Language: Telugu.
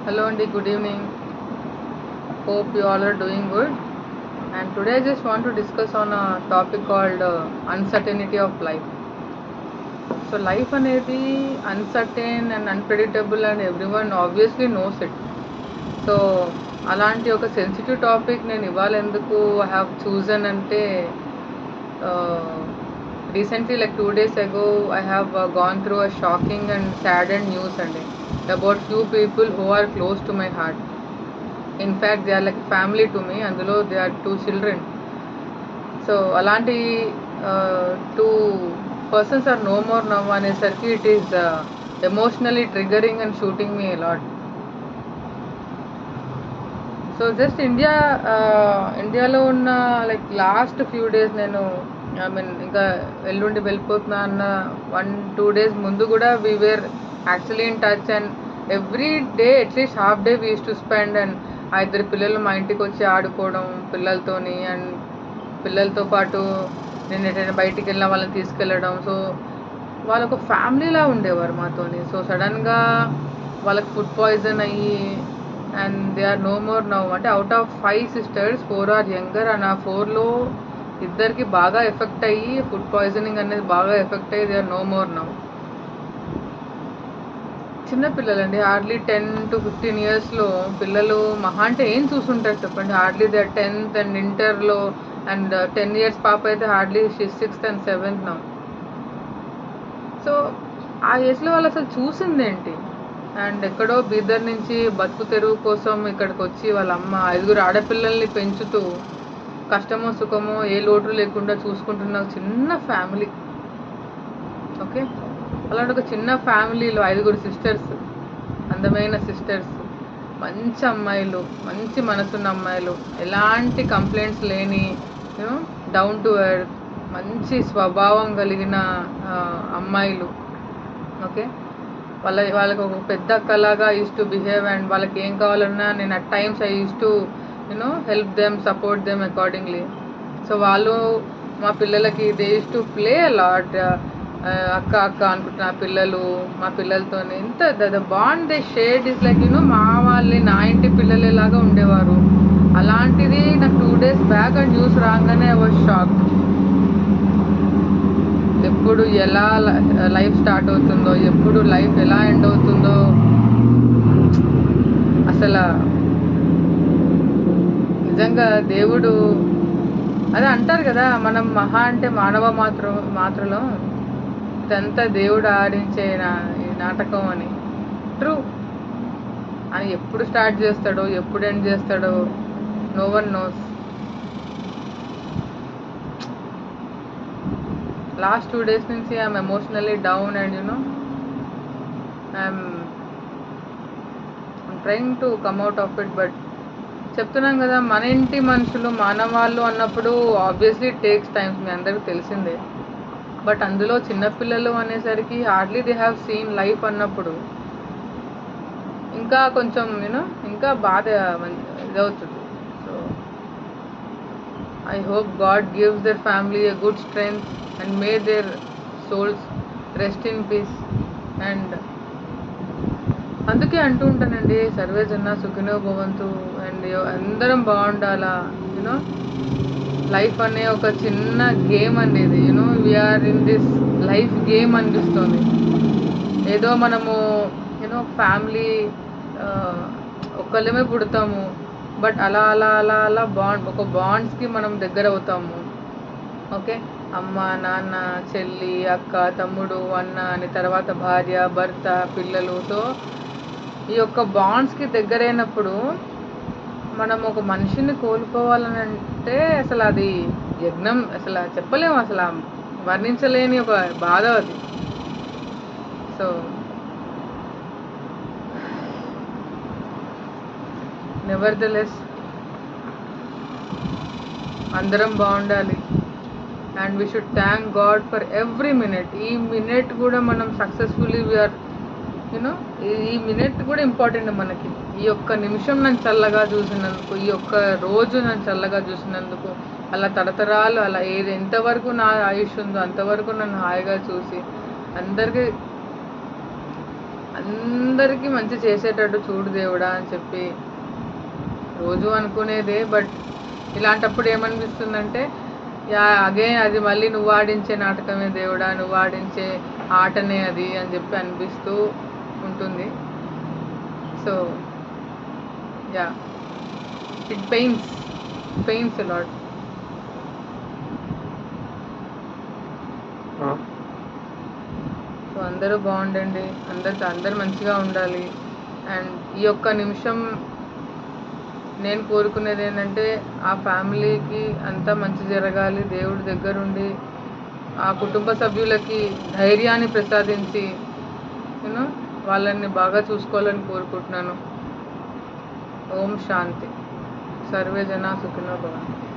Hello and good evening. Hope you all are doing good. And today I just want to discuss on a topic called uncertainty of life. So life అనేది uncertain and unpredictable and everyone obviously knows it. So అలాంటి ఒక సెన్సిటివ్ టాపిక్ నేను ఇవాళ ఎందుకు ఐ హ్యావ్ చూజన్ అంటే recently like 2 days ago I have gone through a shocking and saddened news అండి about few people who are close to my heart. In fact they are like family to me, అందులో they are 2 children. సో అలాంటి 2 persons are no more now అనేసరికి it is emotionally triggering and shooting me a lot. So just ఇండియాలో ఉన్న లైక్ లాస్ట్ ఫ్యూ డేస్ నేను ఐ మీన్ ఇంకా ఎల్లుండి వెళ్ళిపోతున్నా అన్న 1-2 days ముందు కూడా we were actually in touch and every day at least half day we use to spend. And ఆ 2 పిల్లలు మా ఇంటికి వచ్చి ఆడుకోవడం పిల్లలతోని, అండ్ పిల్లలతో పాటు నేను ఎటైనా బయటికి వెళ్ళిన వాళ్ళని తీసుకెళ్ళడం. సో వాళ్ళొక ఫ్యామిలీలా ఉండేవారు మాతోని. సో సడన్గా వాళ్ళకి ఫుడ్ పాయిజన్ అయ్యి and they are no more now. అంటే out of 5 sisters 4 are younger and ఆ 4లో 2కి బాగా ఎఫెక్ట్ అయ్యి ఫుడ్ పాయిజనింగ్ అనేది బాగా ఎఫెక్ట్ అయ్యి they are no more now. చిన్న పిల్లలండి, హార్డ్లీ 10-15 yearsలో పిల్లలు మహా అంటే ఏం చూసుంటారు చెప్పండి. Hardly they are 10th and ఇంటర్లో, అండ్ 10 years పాప అయితే hardly 6th and 7th now. So ఆ ఏజ్లో వాళ్ళు అసలు చూసిందేంటి? అండ్ ఎక్కడో బీదర్ నుంచి బతుకు తెరువు కోసం ఇక్కడికి వచ్చి వాళ్ళ అమ్మ 5 ఆడపిల్లల్ని పెంచుతూ కష్టమో సుఖమో ఏ లోటు లేకుండా చూసుకుంటున్న చిన్న ఫ్యామిలీ. ఓకే, అలాంటి ఒక చిన్న ఫ్యామిలీలో 5 sisters, అందమైన సిస్టర్స్, మంచి అమ్మాయిలు, మంచి మనసున్న అమ్మాయిలు, ఎలాంటి కంప్లైంట్స్ లేని యూనో డౌన్ టు ఎర్త్ మంచి స్వభావం కలిగిన అమ్మాయిలు. ఓకే, వాళ్ళకి ఒక పెద్ద అక్కలాగా యూస్ టు బిహేవ్. అండ్ వాళ్ళకి ఏం కావాలన్నా నేను at times I use to help them, support them accordingly. So వాళ్ళు మా పిల్లలకి they use to play a lot. అక్క అక్క అనుకుంటున్నా పిల్లలు మా పిల్లలతోనే ఎంత the bond they shared is like మా వాళ్ళే నా ఇంటి పిల్లలేలాగా ఉండేవారు. అలాంటిది నాకు 2 days బ్యాక్ ఆ న్యూస్ రాగానే ఐ వాజ్ షాక్. ఎప్పుడు ఎలా లైఫ్ స్టార్ట్ అవుతుందో, ఎప్పుడు లైఫ్ ఎలా ఎండ్ అవుతుందో అసలు నిజంగా దేవుడు అదే అంటారు కదా, మనం మహా అంటే మానవ మాత్రలో ఇదంతా దేవుడు ఆడించే ఈ నాటకం అని. ట్రూ అని ఎప్పుడు స్టార్ట్ చేస్తాడో ఎప్పుడు ఎండ్ చేస్తాడో no one knows. Last 2 days నుంచి I'm emotionally down and I'm trying to come out of it. But చెప్తున్నాం కదా, మన ఇంటి మనుషులు మానవాళ్ళు అన్నప్పుడు ఆబ్వియస్లీ టేక్స్ టైమ్స్, మీ అందరికీ తెలిసిందే. బట్ అందులో చిన్నపిల్లలు అనేసరికి hardly they have seen life అన్నప్పుడు ఇంకా కొంచెం ఇంకా బాధ ఇదవుతుంది. So I hope God gives their family a good strength and may their souls rest in peace. And అందుకే అంటూ ఉంటానండి, సర్వే జన సుఖినో భవంతు. అండ్ అందరం బాగుండాలా. లైఫ్ అనే ఒక చిన్న గేమ్ అండి ఇది. We are in this life game అనిపిస్తుంది. ఏదో మనము ఫ్యామిలీ ఒక్కళ్ళమే పుడతాము, బట్ అలా అలా అలా అలా ఒక బాండ్స్కి మనం దగ్గర అవుతాము. ఓకే, అమ్మ నాన్న చెల్లి అక్క తమ్ముడు అన్న అని, తర్వాత భార్య భర్త పిల్లలు. సో ఈ యొక్క బాండ్స్కి దగ్గరైనప్పుడు మనం ఒక మనిషిని కోల్పోవాలని అంటే అసలు అది యజ్ఞం, అసలు చెప్పలేము, అసలు వర్ణించలేని ఒక బాధ అది. సో నెవర్దలెస్ అందరం బాగుండాలి. And we should thank God for every minute. ఈ మినిట్ కూడా మనం సక్సెస్ఫుల్లీ వీఆర్ ఈ మినిట్ కూడా ఇంపార్టెంట్ మనకి. ఈ ఒక్క నిమిషం నన్ను చల్లగా చూసినందుకు, ఈ ఒక్క రోజు నన్ను చల్లగా చూసినందుకు, అలా తరతరాలు అలా ఎంతవరకు నా ఆయుష్ ఉందో అంతవరకు నన్ను హాయిగా చూసి అందరికీ మంచి చేసేటట్టు చూడు దేవుడా అని చెప్పి రోజు అనుకునేదే. బట్ ఇలాంటప్పుడు ఏమనిపిస్తుందంటే అగైన్ అది మళ్ళీ నువ్వు ఆడించే నాటకమే దేవుడా, నువ్వు ఆడించే ఆటనే అది అని చెప్పి అనిపిస్తూ ఉంటుంది. So yeah, it pains a lot. సో అందరూ బాగుండండి, అందరు మంచిగా ఉండాలి. అండ్ ఈ ఒక్క నిమిషం నేను కోరుకునేది ఏంటంటే ఆ ఫ్యామిలీకి అంతా మంచి జరగాలి, దేవుడి దగ్గరుండి ఆ కుటుంబ సభ్యులకి ధైర్యాన్ని ప్రసాదించి నేను వాళ్ళని బాగా చూసుకోవాలని కోరుకుంటున్నాను. ఓం శాంతి. సర్వే జనా సుఖినో భవంతు.